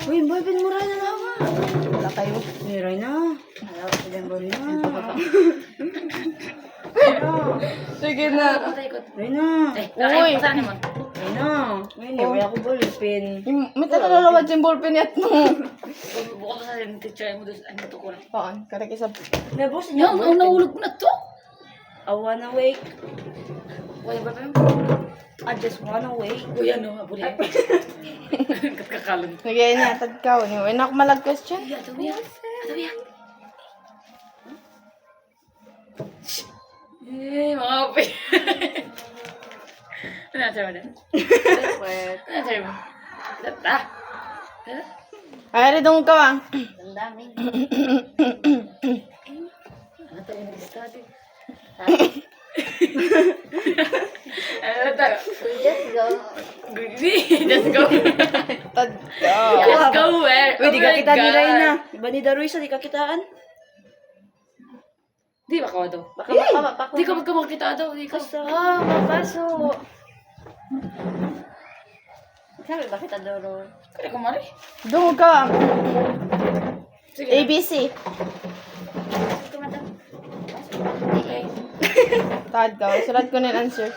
Uy, boyfriend mo rin na naman. Wala kayo. Meron na. Alam ko din ba rin na. Sige na. Rin na. Uy. Rin na. Ngayon, wala ko boyfriend. May talalawad yung ballpen yat mo. Buka pa sa teacher mo doon. Ano to ko lang? Paan? Karakisab. Nebos niya Yan, ang boyfriend. nahulog ko na to. I wanna wake. Wala ba tayo? I just wanna wake. Kuya, no? Abuli. Katkakalon. Sige niya, tadkaw. Huwag na ako malag question. Kuya, ito yan. Ito yan. Mga kape. Ano na-answer mo na? Ano na-answer mo? Ay, rin ka ah. Ang dami. Ano tayo nag-study? Ano tayo? Just go. Let's go. Tadkaw. Let's go where? Uy, di ka kita ni Reyna. Iba ni Daruisa, di ka kitaan. Di ba ka daw? Baka mapapako. Di ka magkamakita daw. Di ka. Ah, mapaso. Sabi, bakit adoro? Kaya kumari. Dung ka. Sige. ABC. Okay. Tadkaw. Sulat ko na yung answer.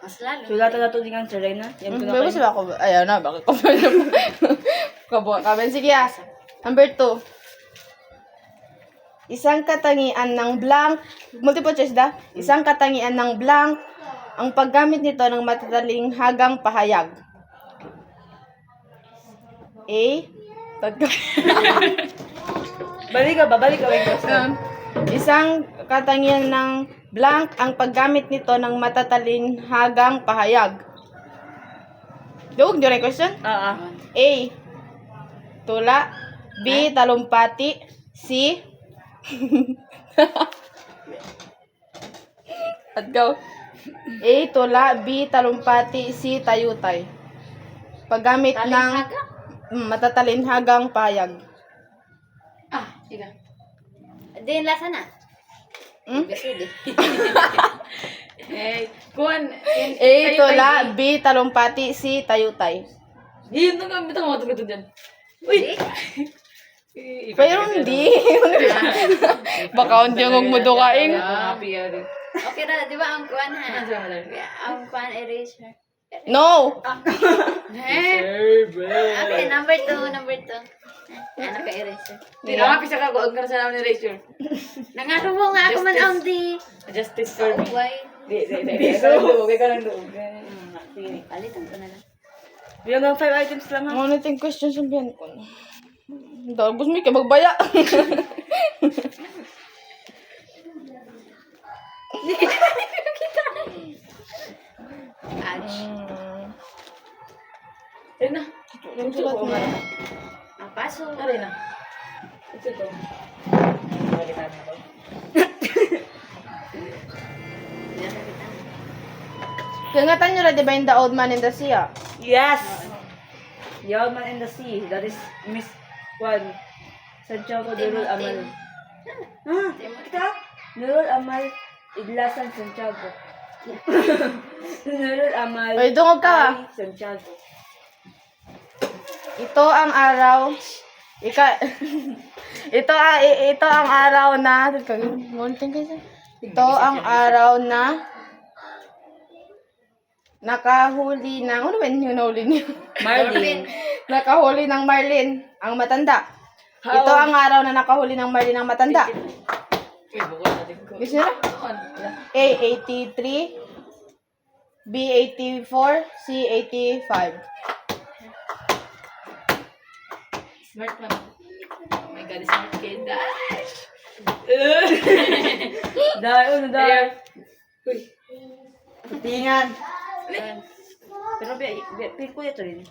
Mas lalo. Sulatan na to din ang Reyna. Yan ko na Bago kayo. sila ako. Ayaw na. Bakit ko ba na kabuha ka. Sige ah. Number 2. Isang katangian ng blank. Multiple choice da. Isang katangian ng blank. Ang paggamit nito ng matataling hagang pahayag. A. Balik ka ba? Balik ka ba yung question? Isang katangian ng blank. Ang paggamit nito ng matataling hagang pahayag. Duog, yun yung question? Ah, A. Tula. B. Talumpati. C. At go. A. Tula. B. Talumpati. C. Tayutay. Paggamit ng matatalinhagang pahayag. Ah, sige. Din lasa na. Hmm? Sige. Eh, kuhan. A. Tula. B. Talumpati. C. Tayutay. Yun na nga. Bitaw mga tugatod yan. Uy! Pero hindi. Baka hindi ang magmudukain. Happy yan. Okay na, di ba ang kuwan ha? Ano siya, madam? Ang kuwan eraser. No! Okay, number 2, number 2. Ano ka eraser? Di na happy siya ka. Huwag ka na sa namin erasure. Nangako mo nga ako man ang di. Justice for me. Why? Di. Huwag ka lang doon. Sige, palitan ko na lang. Bilang ang 5 items lang ha. Ano natin questions ang biyan ko? Dabos mo ka magbaya. Ouch. Ayun na. Yung sulat mo. Ang paso. Ayun na. Ito to. Makikita na to. Kangatan nyo na, di ba yung The Old Man in the Sea? Ah? Yes! The Old Man in the Sea. That is Miss Juan. Santiago Nurul Amal. Ah, kita? Nurul Amal Iglasan Santiago. Nurul Amal Oy, dungog ka. Ay, Santiago. Ito ang araw. Ito ang araw na. Ito ang araw na nakahuli ng ano ba yung nahuli niyo? Marlene. Nakahuli ng Marlin ang matanda. Ito ang araw na nakahuli ng Marlin ang matanda. Uy, buka natin ko. Gusto nyo na? A. 83 B. 84 C. 85 Smart man. Oh my God, smart kid. Dash! Dahil, dahil. Uy. Tingnan. Pero, feel ko ito rin.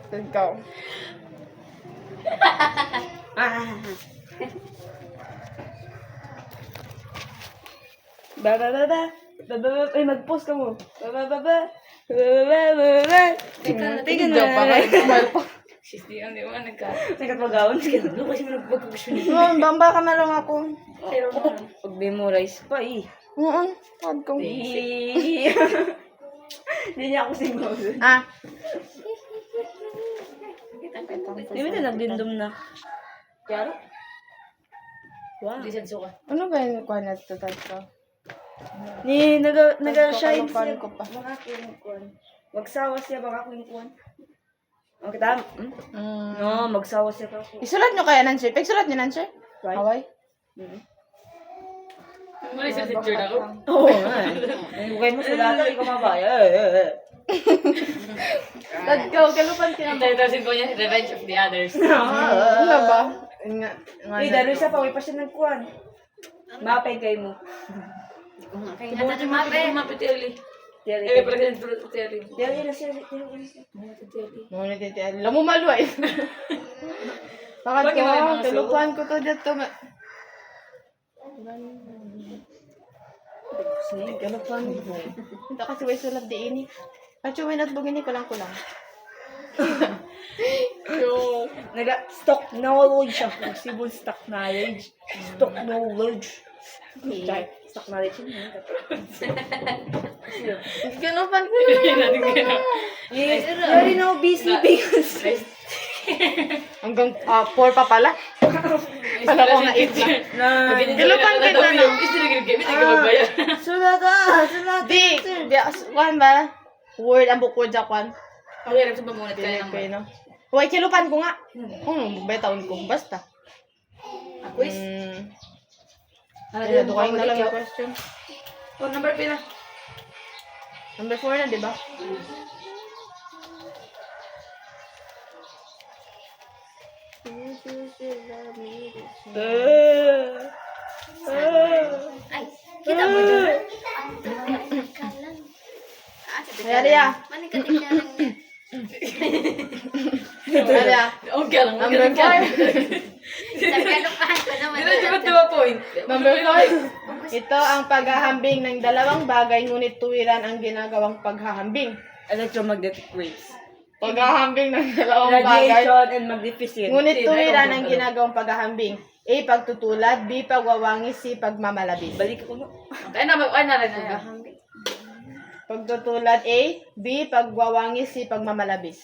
Ikaw. Ah. Ba. Ay, mag-post ka mo. Ba. Tingnan Joke pa kayo. Smile pa. She's the only one nagka. Sikat mag-awon. Ano kasi mo nagpag-question niya? Bamba ka na lang ako. Pero Pag-memorize pa eh. Oo. Wag kong. Hindi niya ako singaw. Ah, Hindi mo na nagdindom na. Kaya? Wow. Hindi siya suka. ano ba yung kuha na ito ko? Ni naga-shine Kalupan siya. ko pa. Baka kinukuan. Magsawa siya baka kinukuan. Okay, tama. No, magsawa siya ka ako. Isulat nyo kaya, Nancy? Pagsulat nyo, Nancy? Right? Away? Mali sa teacher na ako. Oo nga. Huwag mo sulatan, ikaw mabaya. Tadkaw, kalupan Ang tayo ko niya, Revenge of the Others. Ano ba? Nga, Eh, daro siya pa, may pa siya nagkuhan. Mapay kay mo. Kaya nga tayo mape. Mapitili. Tiyari Eh, kay pala ganyan tulad tiyari. Tiyari na siya, tiyari na siya. Mga nititiyan. Alam mo maluay. Bakit Bakit ko? wala yung mga Kalupan ko to dito. Sige, kalupan mo. Ito kasi may sulat di ini. At yung winat bugini ko lang kulang. Stock knowledge siya. Possible stock knowledge. Stock knowledge. Char, stock knowledge yun. Kalupan ko Yun natin kaya. Yes, you already know busy because... Hanggang 4 pa pala. Wala ko na 8 na. Na... Kalupan kita na. Sulata! Di, kuhan ba? Word, ang bukod sa kuhan. Okay, rin sa pamunat kaya ng Okay, no? Huwag, kilupan ko nga. Betaon ko. Basta. quiz. Ay, dukain na lang yung question. Oh, number pila. Number 4 na, di ba? Ay, kita mo dyan. Maria. Mani ka tiklarang niya. Maria. Okay lang. Number 4. Sa kalupahan ko naman. Dito ba 2 point? Number 4. Ito ang paghahambing ng dalawang bagay, ngunit tuwiran ang ginagawang paghahambing. Electromagnetic waves. Paghahambing ng dalawang bagay, Radiation and magnificent. ngunit tuwiran ang ginagawang paghahambing. A. Pagtutulad. B. Pagwawangis. C. Pagmamalabis. Balik ko no. Ay na rin na. Pagtutulad A. B. Pagwawangis. C. Pagmamalabis.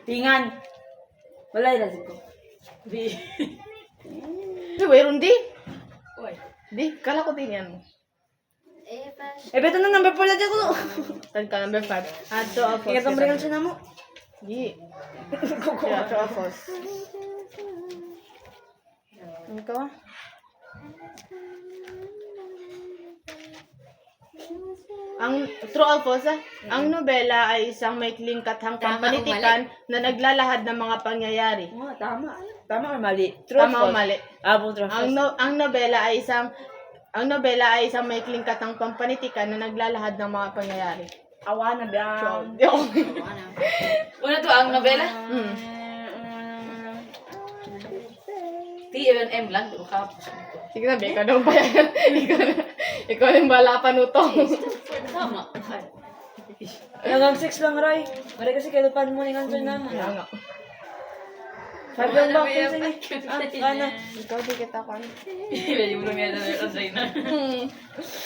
Tingan. Wala yung lasig ko. B. Di, mayroon di. Oy. Di, kala ko tingnan mo. Eh, pa. Eh, beto na number 4 na dyan ko. Tag ka, number 5. Ato a Kaya itong regal siya na mo. Di. Ato a false. Ano ka? Ang true or false, ang nobela ay isang maikling kathang Tama o pampanitikan na naglalahad ng mga pangyayari. Oo, tama. Tama or mali? True Tama o mali? True or false. Ang nobela ay isang maikling kathang pampanitikan na naglalahad ng mga pangyayari. Awa na ba? Una to ang novela. T-M lang. Makapos. Sige na, ikaw na ba yan? Ikaw yung bala panutong. Tama. Hanggang 6 lang, Ray. Mari kasi kailupan mo ng answer na. Kaya nga. 5 lang ba? Sige. Ano? Ikaw di kita ko. Yung mga yan na na.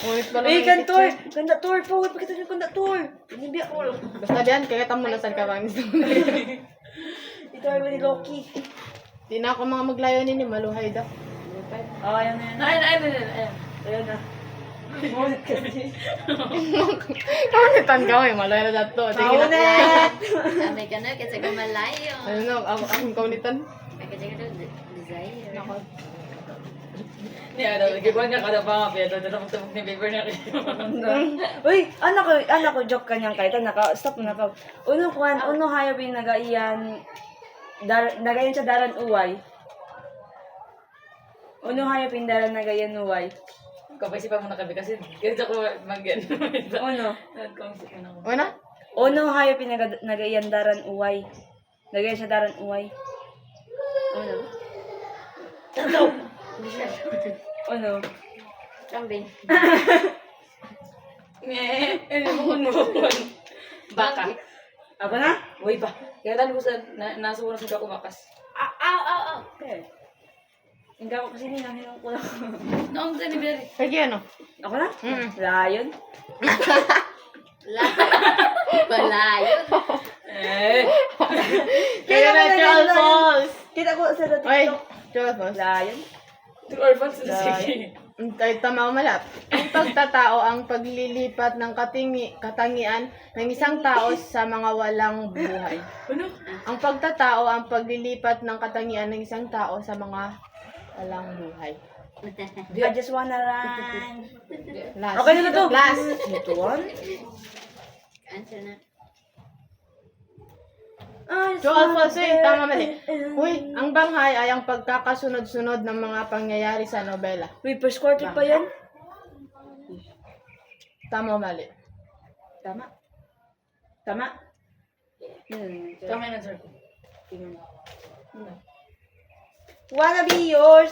Ngunit pala. Eh, kantor! Kandator! Forward! Pakita niyo kandator! Inibiyak ko. Basta diyan, kaya mo na saan ka bang Ito ay ni Loki. Di na ako mga maglayo nini, maluhay daw. Oh, ayan na yan. Ay. Ayan na. Ngunit kasi. Kaunitan ka may maluhay na dato. Sige na. Kaunit! Sabi ka na, kasi kumalayo. Ano na, akong kaunitan. Kasi ka na, desire. Nako. Hindi, nagkikuhan niya kada pa nga. Pero tumog ni paper niya. Uy, anak ko, joke kanyang kahit stop na ka. Uno hayop yung nagaiyan, nagayan sa daran uway. Uno hayop yung daran nagayan uway. Kapag-isipan mo na kami kasi ganito ko mag-yan. Uno. Nag-consult mo na ako. Una? Uno hayop yung nagaiyan daran uway. Nagayan sa daran uway. Uno. Uno. Kambing. Baka. Ako na? Uy ba? Kaya talo ko sa nasuwa na sa ako bakas. Ow, ow, ow. Okay. Hindi ako kasi hinahinang ko lang. Noong sa ni Berry. Sige, ano? Ako na? Mm. Lion? Balayon. Eh. Kaya na, Charles Falls. Kita ko sa Oy, TikTok. Charles Falls. Lion? True or false? Sige. Kahit tama o malap. Ang pagtatao ang paglilipat ng katangian ng isang tao sa mga walang buhay. Ano? Ang pagtatao ang paglilipat ng katangian ng isang tao sa mga walang buhay. I just wanna run. Last. Okay na to. Last. Ito one? Answer na. Joel Fonse, tama mali. Uy, ang banghay ay ang pagkakasunod-sunod ng mga pangyayari sa nobela. Wait, first quarter pa yan? Tama o mali? Tama. Tama? Tama yung answer ko. Wanna be yours?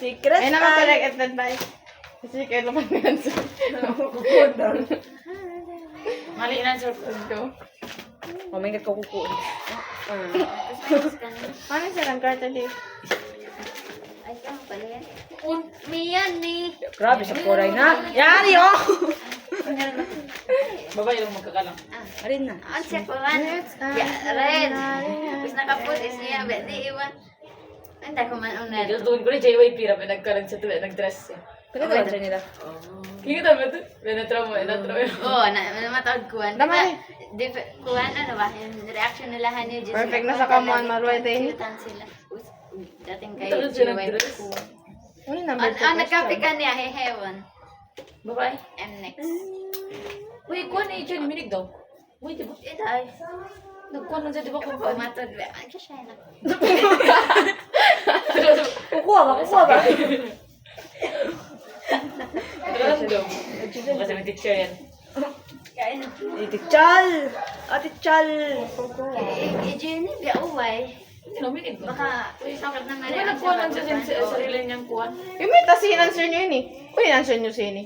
Secret Ay naman correct at advice. Kasi kayo naman yung answer. Mali yung answer ko. Let's go. Oh my God, kukukuin. Ano siya ng carta di? Ay, saan pala yan? Miyan, ni. Grabe, sa kuray na. Yan, yo! Babae lang magkakalang. Arin na. Answer ko man. Red. Tapos nakaput is niya. Di iwan. Hindi ko man unad. Dahil doon ko rin JYP rap. Nagkaroon sa tuwi. Nag-dress siya. Kaya ba answer nila? Kaya ba ito? Pinatro mo. Oo, namatawag kuwan. Damay. Kuwan, ano ba? Yung reaction nila niyo. Perfect na sa kamuan, Maruay tayo. Cutan sila. Dating kay Ito na siya JYP. nag-dress. Ano yung number 2 Nagkapi question? ka niya, hehewan. Babae. I'm next. Uy, kuha na yung minig daw. Uy, di ba? Ito ay. Nagkuha na siya, di ba kung paano? Pumatod. Ano siya na? Kukuha ba? Kukuha ba? Random. Kasi may teacher yan. Kain. Ate Chal! Ate Chal! Eh, Jenny, biaway. Hindi na, minig ba? Baka, sakit na Di mali. ba nagkuha lang siya sa sarili niyang kuha? Yung may tasi answer nyo yun eh. Uy, answer nyo si ini.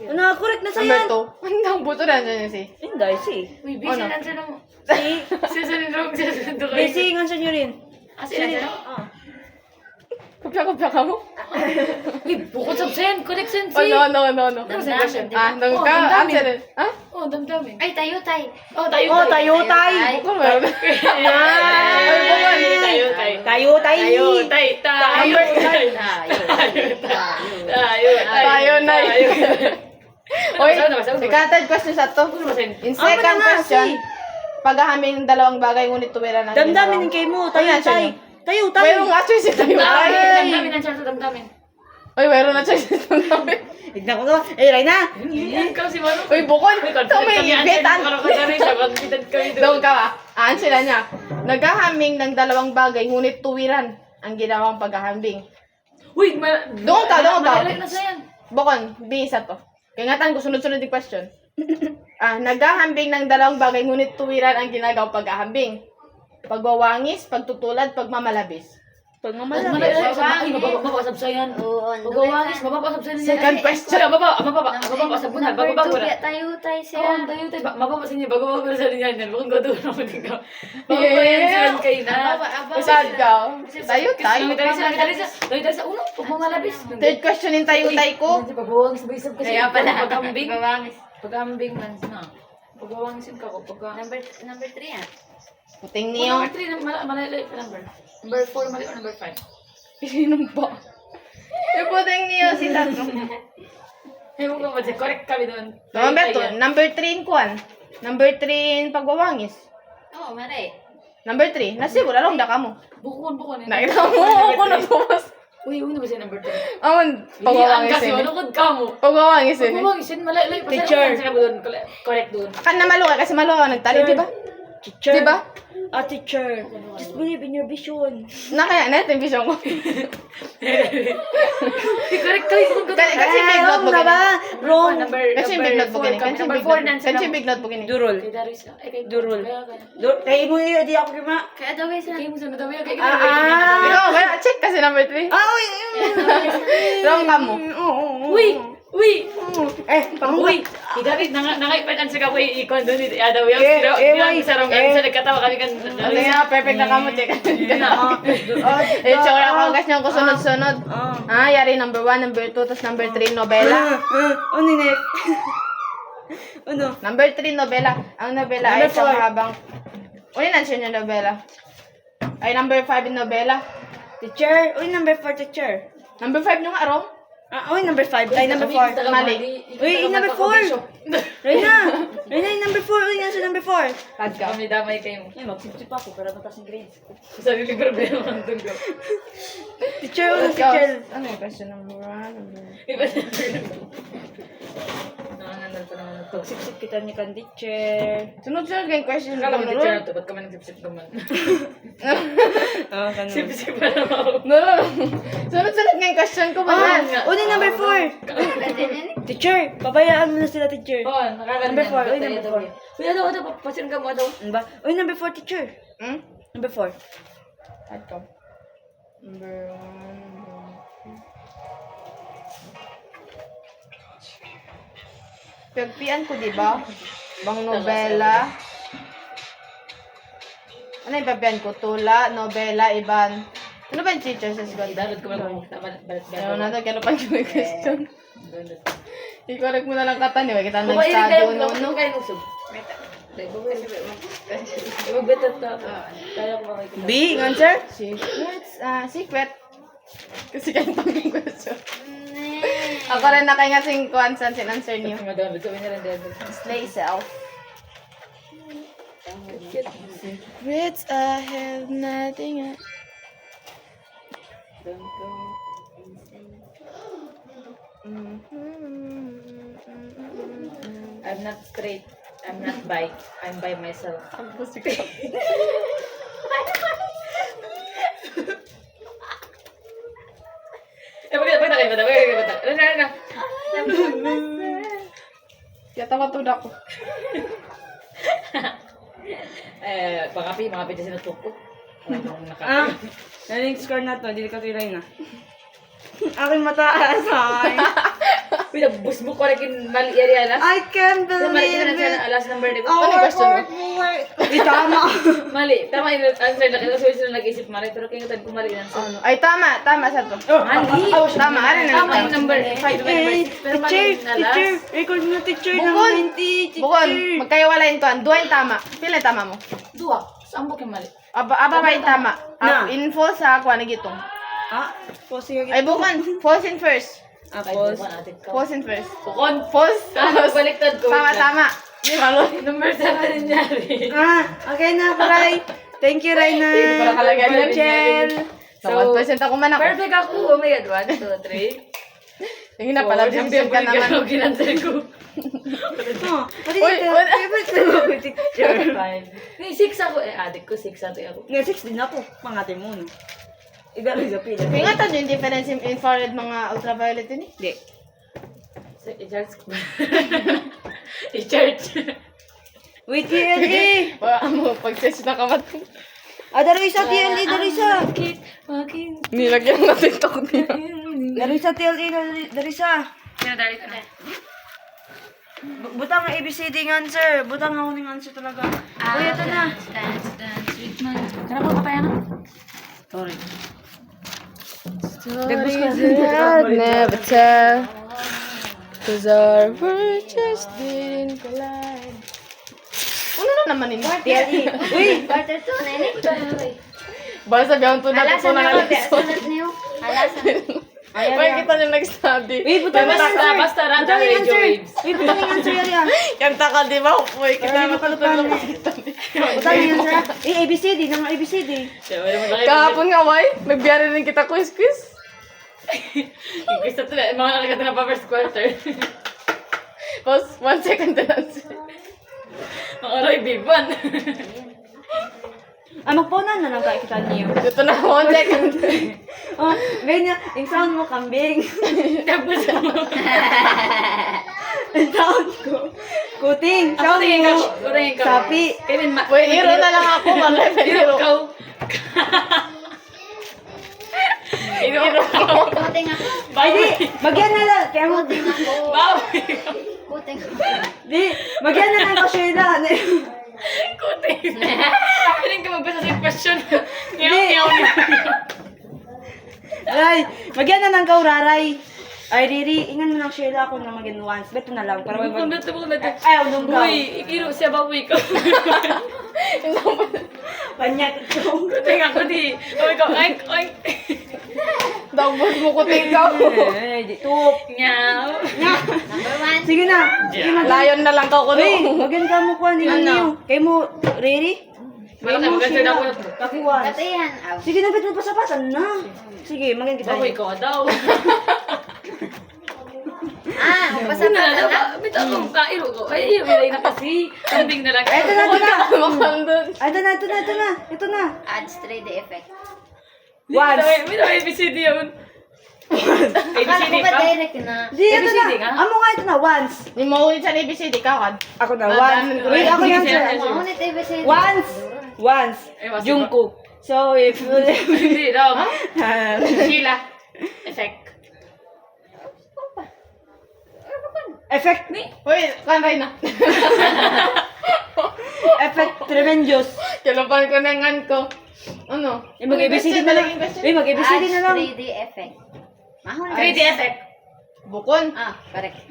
Ano, correct na sa Number yan! 2. Ang buto na answer nyo si. Hindi, si. Uy, busy Ano? na answer na mo. Si. Siya sa nilong, siya sa nilong. Busy ang answer nyo rin. As in, answer na? Ah. Kupya-kupya ka mo? Uy, bukod sa sen, connection Oh, si. no. Damdamin, di ba? Nang Oh, ka, damdamin. answer rin. Ha? Oh, damdamin. Ay, tayo, tay. Oh, tayo. Oh, tayo, tay! Bukol meron. Tayo, tayo. Tayo, tay! Tayo, tayo, tayo. Tayo, Tayo na tayo. Oy, Basa mo na, basa mo na. ikaw question sa to. Ano ba sen? In Ako na second nga, question, si. paghahaming dalawang bagay ngunit tuwira na. Damdamin kay mo. Tayo, Ano answer tay! nyo? Tayo, tay! Mayroong answer si tayo. Damdamin, answer sa damdamin. Oy, mayroong answer si tayo. Tignan ko to. Eh, Raina! Ikaw si Maro. Uy, bukol. Ito may ibitan. Parang kasari siya, confident kami doon. Doon ka ba? Answer na niya. Naghahaming ng dalawang bagay ngunit tuwiran ang ginawang paghahambing. Uy, Doon ka. Malalik na siya yan. Bukon, bisa to. Kingatan ko, sunod-sunod yung question. Naghahambing ng dalawang bagay ngunit tuwiran ang ginagawang paghahambing. Pagwawangis, pagtutulad, pagmamalabis. Pagmamalaki. Ay, mababasab sa yan. Oo, Pagwawangis, mababasab sa yan. Second question. Mababasab mo na, bago Number 2, tayo, tay, siya. Oo, tayo. Mababasab niya, bago sa niya yan. Bakit gato na mo din ka. Babayan sila kayo na. Usad ka. Tayo, tayo. Tayo sa uno, pagmamalabis. Third question yung tayo-tay ko. Pagwawangis, baisab kasi. Kaya pala. Paghambing. Pagwawangis. Paghambing man na. Pagwawangisin ka ko. Number 3, ah. Puting niyo. Number 3, malalay pa number. Number 4, mali o number 5? Sinong ba? Yung puting niyo si Tato. Ewan ko ba, correct kami doon. Number 3 in kuan. Number 3 in pagwawangis. Oo, mali. Number 3, nasibura lang daka mo. Bukon. Nakita mo ako na tumas. Uy, una ba siya number 3? Amon, pagwawangis kasi, yun. manukod ka mo. Pagwawangis yun. Pagwawangisin, malalay pa siya. Teacher. Saka doon, correct doon. Kan na maluwa kasi maluwa ka nagtali, di ba? Teacher. Di ba? Ah, teacher. Just believe in your vision. Nakaya natin yung vision ko. Correct tayo kung Kasi big note mo na ba? gini. Wrong. Kasi big note mo gini. Number 4 na Kasi big note mo gini. Durol. Kay Darius. Ay, kay Durol. Kaya. Kaya mo yun, di ako kima. Kaya daw, isa. Kaya mo sa nadawi. Kaya Ikaw, kaya check kasi number 3. Ah, uy! Wrong ka mo. Oo. Uy! Uy! Panguwi. Uy! David, nangaipan ang saka ko ikon doon. Daw yung sarong eh. sa nagkatawa kami kan. Ano nga, perfect na kamo, check. Eh, tsura ako gas niyo ko sunod-sunod. Yari number 1, number 2, tapos number 3, nobela. Ano ni Ano? Number 3, nobela. Ang nobela ay Number isang four. habang... Uy, nandiyan yung nobela. Ay, number 5 yung nobela. Teacher. Uy, number 4, teacher. Number 5 yung nga, Rom. Uy, number 5. Ay, number 4. Mali. Uy, number 4. Reyna, yung number 4. Uy, nasa number 4. Had ka. Kami damay kayo. Ay, magsipsip ako para mataas yung grades. Sarili problema ang dugo. Teacher, ulo, Let's go. teacher. Ano yung question number 1? Iba na. Nanganandal pa naman ito. Pagsipsip kita ni kan teacher. Sunod-sunod kayong question. Kala ko teacher na ito. Ba't kami nagsipsip naman? Ganun. Sipsip pa naman. No. Sunod-sunod kayong question ko ba? Uy, number 4. Teacher, pabayaan mo na sila, teacher. Oo, nakakanan. Number 4. Uy, number 4. Uy, ano, pasirin ka mo, ano? Ano ba? Uy, number 4, teacher. Hmm? Number 4. Had ka. Number 1. Pagpian ko, di ba? Bang nobela. Ano yung pagpian ko? Tula, nobela, iban. Ano ba yung teacher sa school? Dalot ko lang. Balit Ano na to? Kaya pa yung question. I-correct mo na lang kata niyo. Kita Kumain nag-study kayo, uno. nung kayo nusog. Ibagbetat to. Kaya ko makikita. B, answer? Secret. Kasi kayo pang question. Ako rin na kayo nga sing kuwansan sin-answer niyo. Madami, sabi na rin dito. Slay self. Secrets, I have nothing. I'm not straight. I'm not bi. I'm by myself. Pagkita kayo, bata. Ano. Kaya tawa-tuda ko. Mga pita sinutukot. Ano yung score na to? Hindi ka tiray na. Aking mataas, ay. Pinabus mo ko rin mali area alas. I can't Mali believe na it. siya alas number di ko. Ano yung question mo? Tama. Mali. Tama yung answer na kasi sila nag-isip mali. Pero kaya ko mali yung answer. Ay, tama. Tama sa to. Mali. Tama, arin na. Tama yung number 5 number 6. Pero mali yung alas. Teacher, record mo na teacher ng Bukon. 90, teacher. Bukon, magkayawala yung tuwan. Duwa yung tama. Pila yung tama mo? Dua. Saan mo yung mali? Aba ba yung tama? Na. Info sa kuha na gitong. Pause yung Ay, bukon. False in first. Pause. False in first. Bukon. False. Baliktad ko. Tama. Di malo. Number 7 nangyari. Okay na, Paray. Thank you, Raina. Hindi ko nakalagay na Rachel. So, 1% ako man ako. Perfect ako. Oh my God. 1, 2, 3. Tingin na pala, decision ka naman. Ginanswer ko. Pati Uy, ito. wala. Favorite na ako, teacher. 5. 6 ako. Adik ko 6 ate ako. Nga, 6 din ako. Pangate mo, no? Igalo sa pila. Ingatan yung difference in infrared mga ultraviolet yun eh. Hindi. I-charge ko. I-charge. Wait, TLE! Wala mo, pag-test na kamat. Daro isa, TLE, daro isa. Bakit? Nilagyan na TikTok niya. Daro isa, TLE, daro isa. Sino dali ka na? Butang ang ABCD ng answer. Butang ang uning answer talaga. Uy, ito na. Dance, sweet man. Sarap ko kapaya na? Sorry. Stories I'll never tell, 'cause our words just didn't collide. Ano na naman yun? TLE. Uy! Quarter 2 na ini. Basta biyang tunat ito Alasan na na lang. sunod niyo. Alasan. Ayan, May yan. kita niyo nag-study. Uy, butang ang answer. Basta random Butang ang radio answer. waves. Uy, butang ang answer yan. Kanta ka, di ba? Uy, kita Ay, matutulog. Butang ang answer. ABCD, nang ABCD. Kahapon nga, why? Nagbiyari rin kita quiz-quiz. Gusto na, mga nakagata na pa first quarter. Pause, 1 second to answer. Mga Roy Biban. Magpaunan na lang kita niyo. Dito na, 1 second. Ganyan. Yung sound mo, kambing. Tapos mo. Ang sound ko. Kuting. Ako Sound tingin mo. ka. Tingin ka. Sapi. Kevin, Uy, hero na lang ako. Mag-level Hero hero. ka. Iro ko. Kuting ako. Ay, di, magyan na lang. Kaya mo, Kuting ako. Bawi. Kuting ako. di, magyan na lang ko Sheila. Kuting. Piling ka magbasa sa question. Nyaw. Ay, magyan na lang ka Raray. Ay, Riri, ingan mo lang Sheila ako na magin once. Beto na lang. Para may Kung dito ko na Ay, unong ka. Uy, ikiro siya bawi ko. Panyak ko. Kuting ako di. Uy ko, oink, oink. Dagbos mo kuting ka. Ay, di, tup. Nyaw. Number 1. Sige na. Sige, Layon na lang ka ko. Uy, magyan ka mo kuha nila niyo. Kayo mo, Riri? Malaki, maganda na ako na to. Kakuha. Katayan. Aw. Sige na, beto pasapatan na. Sige, magyan kita. Bawi ko daw. Magpasapatan na lang. Bito akong kairo ko. Ay, ilay na kasi. Kambing na lang. Ito na, ito na. Makandun. Ito na, ito na, ito na. Ito na. Adds 3D effect. Once. Bito, ABCD yun. Akala ko ABCD ba pa? direct na? Di, ito na. ABCD nga? Amo nga ito na, once. Di mo ulit sa ABCD ka, kad. Ako na, Ah, once. dami ko. Wait, ako yan, Sige, sir. sige. Maunit ABCD. Once. Once. Eh, wasi Jungkook. So, if you Hindi daw. Ah, Sheila. Effect. effect, Uy, kanray na. effect tremendous. Kalapan ko na ngan ko. Ano? Mag-ABCD na lang. Uy, mag-ABCD na lang. 3D effect. Mahon. 3D effect. Bukon. Correct.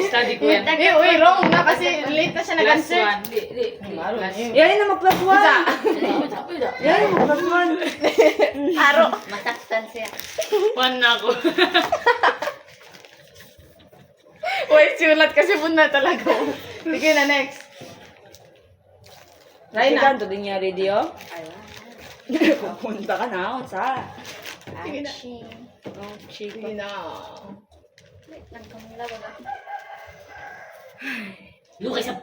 Study ko yan. Uy, wrong na kasi late na siya Plus nag-answer. 1. Di. Yan na mag-plus Isa. 1. Yan na mag-plus 1. Aro. Masaktan siya. 1 na ako. Uy, sulat kasi muna talaga. Sige na, next. Ryan na. Kanto din niya radio. Pupunta ka na, sa. Sige na. Aching. Oh, chico. Sige na. Wait lang kung lawa. Lukay sa...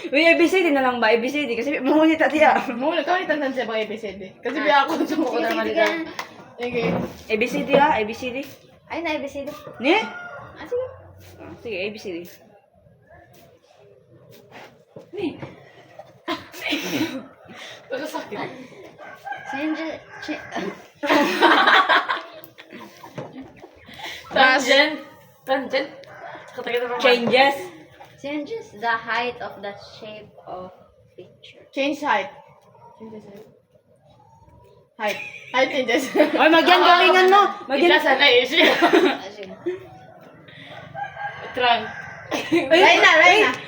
Uy, ABCD na lang ba? ABCD. Kasi mahunit at iya. Muna, kawin tantan siya mga ABCD. Kasi biya ako sa mukha na Sige, malita. sige. Sige. ABCD ha? ABCD. Ay, na ABCD. Ni? Sige. Ah, sige, ABCD. Pagkasakit. Change. Tangent. Tangent. Katakita pa. Changes. Changes the height of the shape of picture. Change height. Changes height. Height. Height changes. Oy, magyan galingan mo. Magyan. Iglasan na eh siya. Sige. Trunk. Ryan na.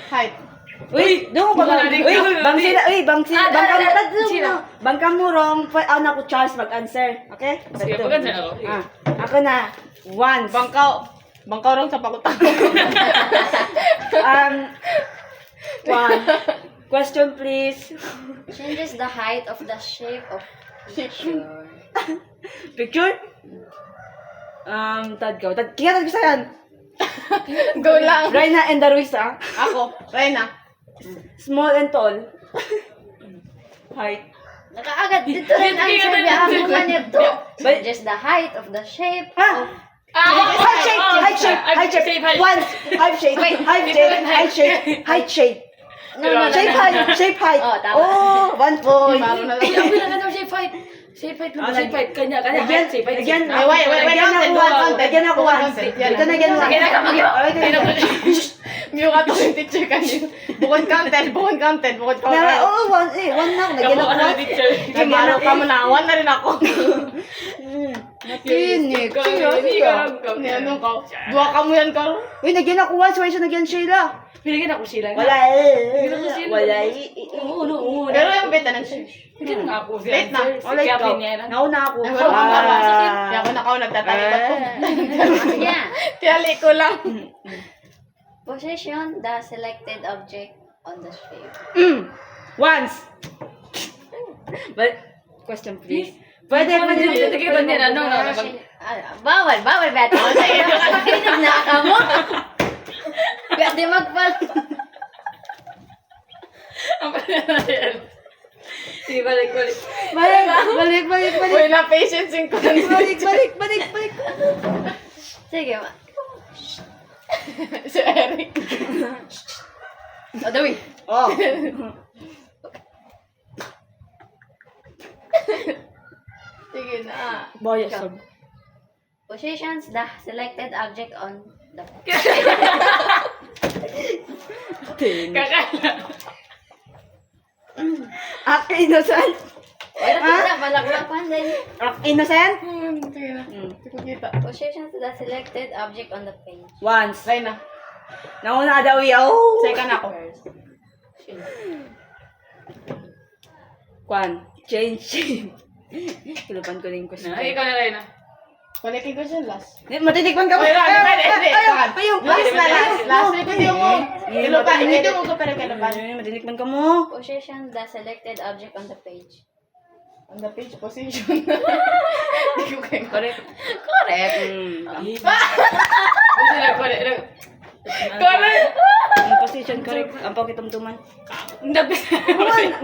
Height. Uy, doon ko ba? Uy, bang sila, Sila. bangka mo wrong. Ako Charles mag-answer. Okay? Sige, Ito. mag-answer ako. Sige. Ako na. Once. Bangkaw rong sa pakutan. One. Question please. Changes the height of the shape of picture. Picture? Tad ko. Kaya tad ko sa'yan. Go lang. Raina and Darwis Ako. Ryan na. Small and tall. Height. Nakaagad dito rin ang Sige, sabi sige, ang sige. mga nito. Changes the height of the shape Ah! of Height shape! Height shape! Height shape! Once! Height shape! Height shape! Height shape! Height shape! No. Shape height! Shape height! Oh, tama. Oh! 1 point! Maro na lang. Ay, ang bilang ano, shape height. Shape height lang. Shape height. Kanya. Again, Shape height. again, Ay, wait, again content, ako go, once. content. Again ako Go, once. content. Yan. Ito na again once. Sige na, mag-iwa. Miyo ka to yung teacher kanina. Bukod content. Bukod Kaya, content. oh, one na ako. Nagyan Kamu ako ka na once. teacher. Nagmano ka mo na. One na rin ako. Nakinig. Hindi ka lang ka. Ano ka? Dua ka mo yan, Karo. Uy, nagyan ako once. Why siya nagyan Sheila? Pinagyan ako sila. Wala Wala Oo. Pero yung beta ng siya. Hindi na ako. Late na. Wala Kaya ikaw. pinera. Nauna ako. Ay, wala kang Karo. Kaya ako nakaw nagtatalikot ko. yeah. Tiyali ko lang. Position the selected object on the shape. Once. But, question please. Pwede. Tigitan niya na. No. Bawal, Beto. Makinig na ka mo. Pwede magpal. Ang pala yan. Sige, balik. Balik. Uy, na patience yung Balik. Sige, Si Eric. Dawi. Sige. Sige na. Boy, Ikaw. Positions the selected object on the Kakala. Act innocent. Wala kita, malakpakan din. Act innocent. Sige na. Hindi ko kita. Positions the selected object on the page. Once. Try na. Nauna daw yaw. Second ako. Kwan. Change shape. Kulupan ko rin ko siya. Ay, ikaw na rin na. Balikin ko siya last. Matitikman ka ba? Wait, hindi. Ayun. Last na last. Last. Hindi mo. Kilupan. Hindi mo ko pero kilupan. Matitikman ka mo. Position the selected object on the page. On the page position. Hindi ko kayo. Correct. Correct. Gusto na, correct. Correct. Position correct. Ang pakitumtuman. Dapat.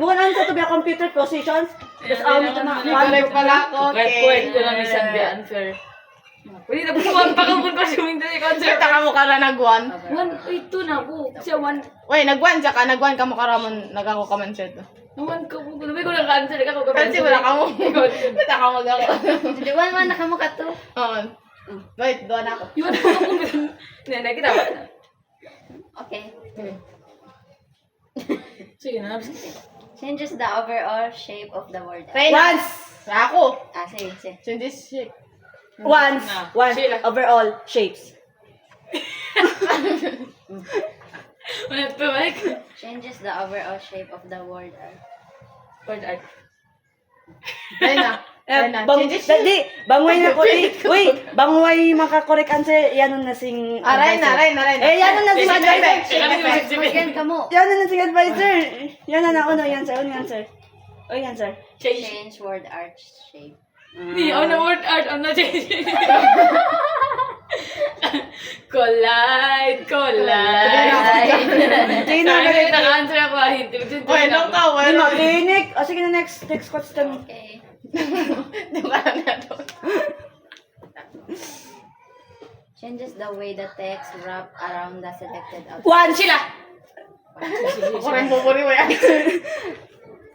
Bukan answer to be a computer positions. Tapos amin ito na. Correct pala ako. Correct ko na minsan be unfair. Pwede na buwan pa kung consuming the concert. Kita ka mo kara nagwan. 182 na ako. Siya 1. Uy, nagwan ka. Nagwan ka mo karamon. Nagako ka man siya to. Naman ka po. Nabi ko naka-answer ka ko. Kasi wala ka mo. Kita ka mo gako. Di ba naman nakamuka to? Oo. Wait, doon ako. Iwan ko ako. Hindi, kita ba? Okay. Sige na. Changes the overall shape of the word. Try na. Once. Ako. Sige, sige. So this shit. Once. Na. Once. Sheila. Overall shapes. Wala pa, balik. Changes the overall shape of the word. Word art. Try na. Try na. Changes shit. Di, bangoy na ko. Uy, bangoy makakorek answer. Yan ang nasing Aray na. Eh, yan ang nasing advisor. Magyan ka mo. Yan ang nasing advisor. Yan ang nauna. Yan, sir. Yan, sir. O, yan, sir. Change word art shape. Hindi, on the word art, on the change. Collide. Hindi na Sorry, galit. naka-answer ako. Hindi, Uy, nung ka. Hindi Wala. makinig. O, sige na, next question. Okay. Di ba na doon? Changes the way the text wrap around the selected object. One. Sila. Ako rin buburi mo yan.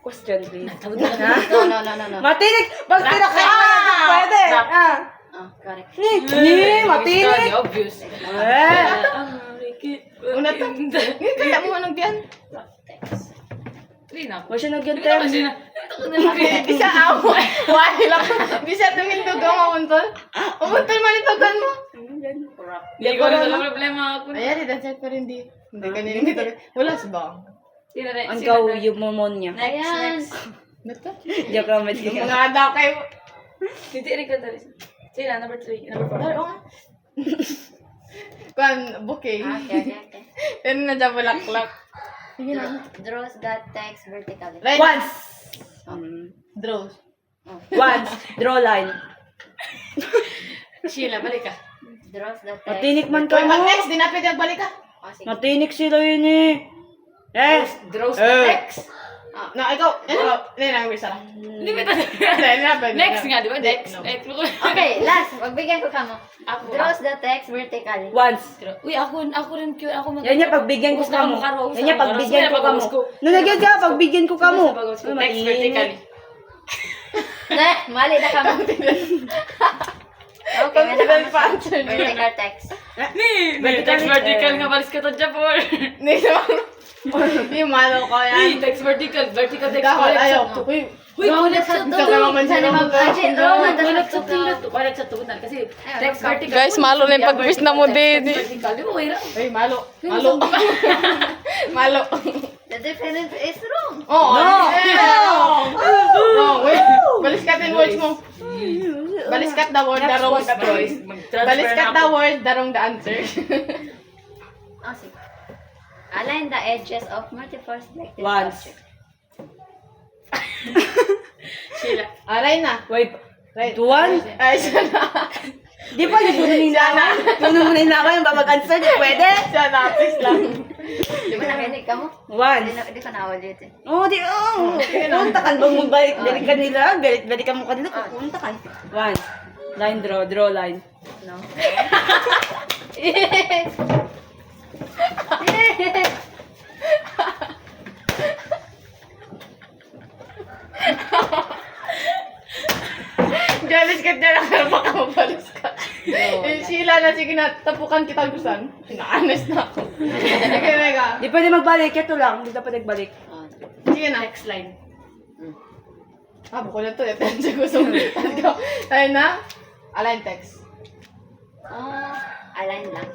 Question, please. No. Matinig. Pag pinaka pwede. Ah. Oh, correct. Matinig. Obvious. Eh. Una to. Kaya mo anong yan? Text. Trina. Wala siya nagyan Ito kasi term. na. Ito ko na lang. Di siya amo. Why lang? Di siya tumindog ang umuntol. Umuntol man itogan mo. Hindi ko rin sa problema ako. Ayan, idansay pa rin di. Hindi ganyan dito. Wala sa bang. Sino na? Ang gaw yung momon niya. Ayan. Nato? Joke lang, mati ka. Mga daw kayo. Hindi rin ka talis. Sino? Number 3. Number 4. Daro nga. Kuan, booking. Okay. Yan na dyan bulaklak. Sige na. Draws the text vertically. Right. Once. Draws. Once. Draw line. Sheila, balik ka. Draws the text. Matinik man Uy, ka mag mo. next, dinapit yung balik ka. Oh, sige. Matinik sila yun eh. Eh. Draws the text. No, ikaw. Hindi na, may sara. Hindi ba ito? Next Next nga, di ba? Next. Next. Okay, last. Magbigyan ko ka mo. Ako. Draws the text vertically. Once. Uy, ako rin cute. Ako Yan niya pagbigyan ko ka mo. Yan niya pagbigyan ko ka mo. Nalagyan ka, pagbigyan ko ka mo. Text vertically. Mali na ka mo. Okay, may Confident nakamusta. pa answer niya. Vertical text. Text vertical nga, balis ka to dyan po. Hindi naman. Hindi, malo ko yan. Text vertical. Vertical text. Dahil ayaw. Uy, Uy, kulit sa to. Gusto ka naman siya naman. Kulit sa to. Kulit sa to. Kasi text vertical. Guys, malo na yung pag-wish na mo din. Text vertical. Di mo kaya? Ay, malo. Malo. Malo. The difference is wrong. Oo. No, wait. Baliskat yung words mo. Baliskat the word, darong the choice. Baliskat the word, darong the answer. Oh, sige. Align the edges of multiple selected Once. objects. Sheila. Aray na. Wait. Right. One? Ay, siya na. Di ba yung tununin na ako? Tununin na ako yung babag-answer. Di pwede. Siya na, please lang. Di ba nakinig ka mo? Once. Di ko naulit eh. Oh, di punta kan bang magbalik balik kanila, balik ka mo kanila, punta kan. One. Line draw line. No? na, sige na, tapukan kita gusan. Ina-honest na ako. Sige, Mega. Di pwede magbalik, ito lang. Hindi dapat nagbalik. Sige na. Next line. Bukod na to. Attention ko sa Let's go. Tayo na. Align text. Align lang.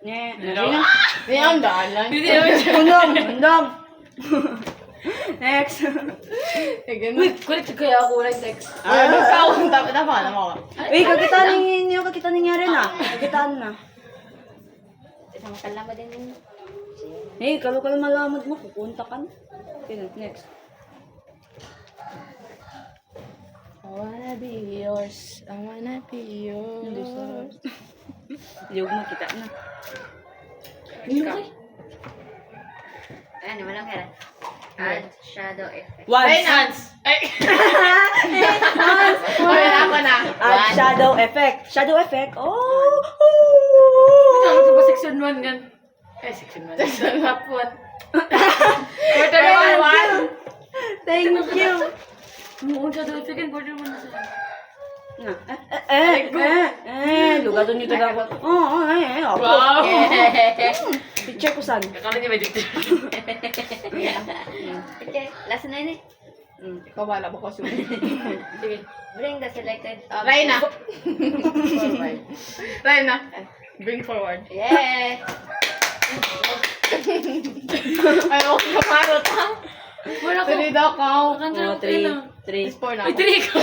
Hindi ang dalan. Hindi naman siya. Undong. Next. Sige na. Uy, correct kaya ako like text. Tama ka. Uy, kakita ninyo rin ah. Kakitaan na. Isang kalama din yun. Eh, kalo malamad mo. Pupunta ka na. Okay, next. I wanna be yours. I wanna be yours. Liyog mo, kita na. Ayan, walang kaya. Add shadow effect. Ay, Once. Nance! Ay! Ay, ako na. Add shadow effect. Shadow effect. Oh! Ano ito ba section 1 gan? Section 1. Top 1. Quarter 1. Thank you. Muun siya doon. Second quarter 1 na sila. Lugado niyo talaga ako. Ako. Wow! Picture ko saan? Kakala niya may dictate. Okay, last na yun eh. Babala mo ko siya. Sige. Bring the selected object. Ryan na. Ryan na. Bring forward. Yeah! Ay, okay na marot ha. Wala ko. Tuloy daw ka. Kakanta Oh, ko na. 3. Score na Ay, ako. 3 ko.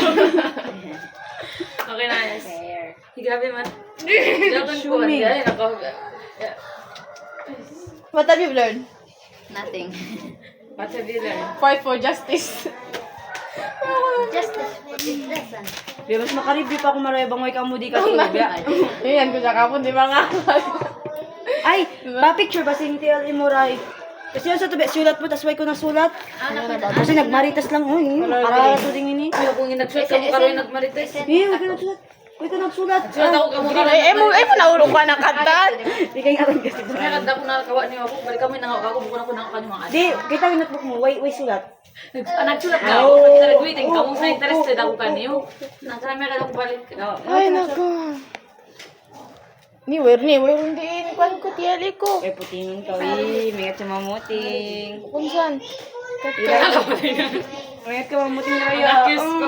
Okay na, yes. Fair. Grabe man. Japan ko. Assuming. Ay, nako. What have you learned? Nothing. What have you learned? Fight for justice. Just for this lesson. Di mas makareview pa kung maroy bangoy ka mo di ka tulubya. Ayan ko siya kapon, di ba nga? Ay, pa-picture ba sing TL Imuray? Kasi yun sa tabi, sulat mo, tas way ko nasulat. Kasi nagmaritas lang, para sa ding ini. Ay, kung nagsulat ka mo karoon nagmarites. Way ko nagsulat. Way ko nagsulat. Sulat ako ka mo karoon. Ay mo naurong ka ng kantan. Di kayo aron kasi. Kaya kanta ko nakakawa niyo ako. Balik kami nangakawa ako. Bukod ako nangakawa niyo mga Di, kita yung notebook mo, way sulat. nagsulat ka ako. Kita nag-waiting ka. Kung sa interested ako kaniyo. Nakarami ka na kung balik. Ay, nako. Ni hindi kwan ko tiyali ko. Eh, putingan ka, may at mamuting. Kung saan? May at mamuting na kayo. Nakis ko,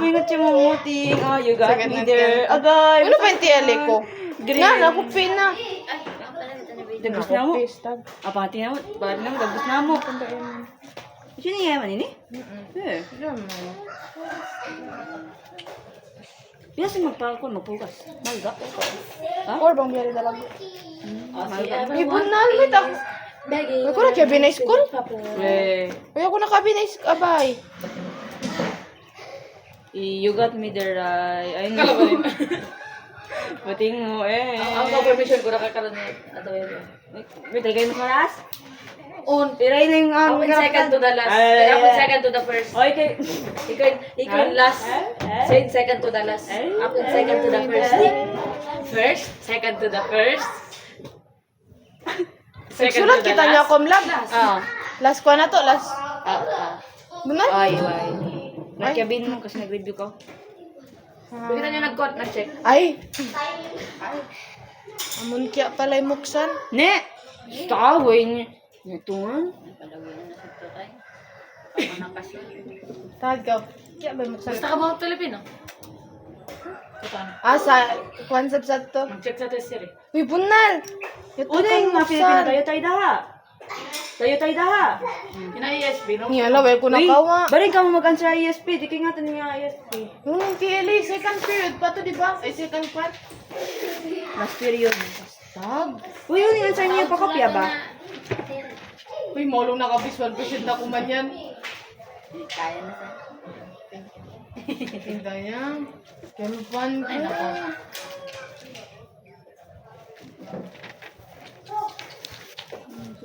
May at mamuting. Oh, you got Sakit me ng there. tiyan. Agay. Ano pa yung tiyali ko? Green. Na, nakupin na. Dagos na mo. Ah, pati na mo. Bari na mo, dagos na mo. Sino niya yaman ini? Eh. Biasa magpugas. Malga. Ha? Or bang biyari dalago? Malga. Ay, bunal, wait ako. Ay, ko na kaya binay school? Eh. Ay, ako nakabinay abay. You got me there, ay no. Puting mo, eh. Ang confirmation ko nakakaroon niya. Ato yun. Wait, tagay mo karas? On. Iray na yung Ako yung second to the last. Ako yung second to the first. Oy, kay... Ikaw yung last. So yung second to the last. Ako yung second to the first. First, second to the first. Nagsulat kita niya kom lab. Ah. Last ko na to, last. Bunal? Ay. Nakabin mo kasi nag-review ka. Kita niyo nag-check. Ay. Amun kaya pala'y muksan. Ne! Taway niya. Netungan. Tawag ka. Kaya ba muksan? Basta ka mga Pilipino. Sa concept sa to. Mag-check sa test eh. Uy, bunal. Ito Una yung mga Pilipino, tayo daha. Tayo daha. Ina-ESB, no? Niya, laway ko Uy, nakawa. barin ka mo mag-answer ISP. Di kayo nga tanong yung ISP. Yung TLA, second period pa to, di ba? Ay, second part. Last period. Tag. Uy, yun yung answer niyo. Pakopya ba? Uy, maulong naka-visual patient na kuman yan. Kaya na sa... Tingnan niya. Kalupan ko.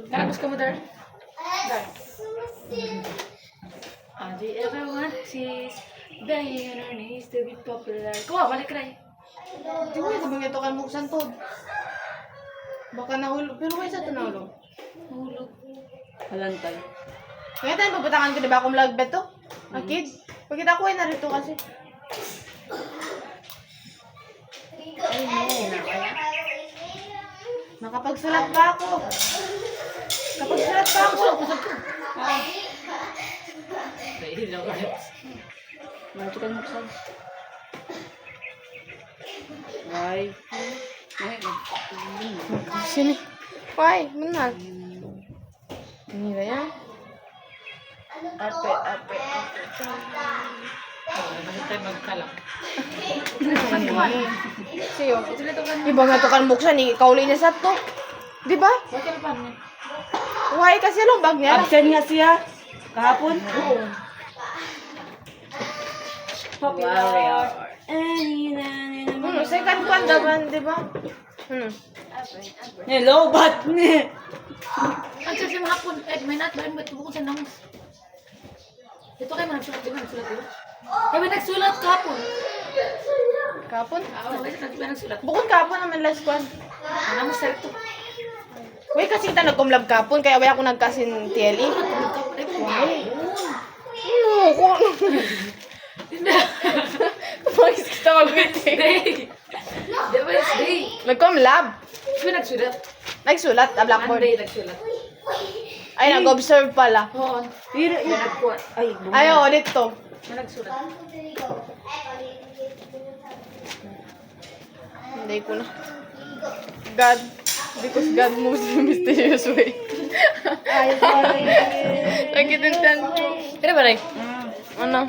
Karagos ka mo, Dar? Dar. Everyone sees dying on her knees to be popular. Kuha, balik ray. Di ba ito bang ito kan muksan to? Baka nahulog. Pero kaya sa ito nahulog? Hulog. Halantay. Kaya tayo pagpatakan ko, di ba akong vlog beto? Ang kid. Pagkita ko ay narito kasi. Ay, no. Nakapagsulat pa ako. Kapagsulat pa ako. Nanti ka nuksan. Ay. Ay, Sini. Why? Benar. Ini lah ya. Ape. Bakit tayo magkalak? Siyo. Iba nga to kan buksan ni kauli niya sa to. Di ba? Bakit pa niya? Why kasi long bag niya. absent nga siya. Kahapon. Warrior. Second one naman, di ba? Hello, bat ni. Ang sabi mo hapon, may natbayan ba't bukod sa namos? Ito kayo nagsulat, di ba? Nagsulat, di ba? Kaya nagsulat kahapon. Kapon? Di ba nagsulat? Bukod kapon naman last one. Namos sa ito. Uy, kasi kita nagkumlab kapon, kaya wala ako nagkasin TLE. Ayoko. Tumakis kita mag-meeting. Di ba it's day? Nagkumlab. Di ba nagsulat? Nagsulat, blackboard. Monday nagsulat. Ay, nag-observe pala. Oo. Pero, Nagkuha. ay, Ay, oo, dito. Nagsulat. Hindi ko na. God. Because God moves in mysterious way. ay, sorry. Nakitintan ko. Kaya ba, Ray? Ano?